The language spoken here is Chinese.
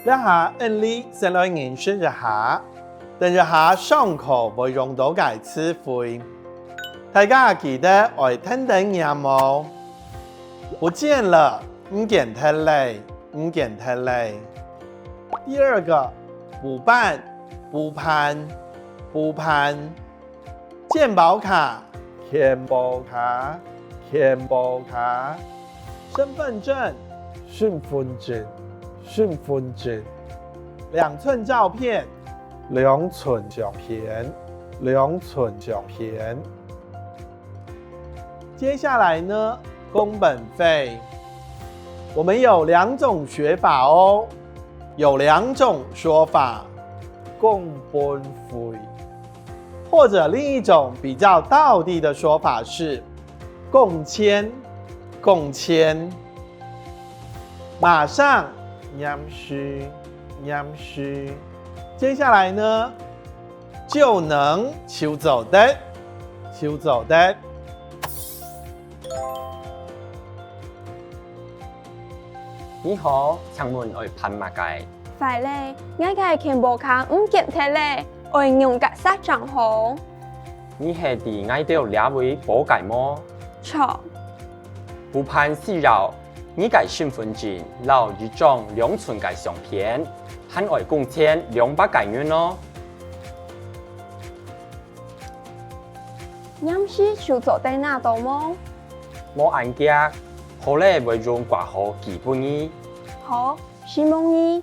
下按你先來認識一下，等一下上課會用到嘅詞彙，大家記得愛聽聽音樂。不見了，唔見得嘞，唔見得嘞。第二個，補辦、補辦、補辦。健保卡、健保卡、健保卡。身份證、身份證、身份證。2寸照片、2寸照片、2寸照片。接下來呢，工本費，我們有2種學法哦，有2種說法，工本費，或者另一種比較道地的說法是共簽，共簽。馬上，念書，念書。接下來呢，就能就走的，就走的。你好，請問愛辦乜嘅？phải咧，我嘅健保卡唔見得咧，愛用格式賬號。你係啲嗌到兩位保介麼？錯。補辦需要你嘅身份證，留一張2寸嘅相片，和愛共簽200嘅元咯。念書就做在哪度麼？冇按揭，後來會用掛號寄俾你。好，希望你。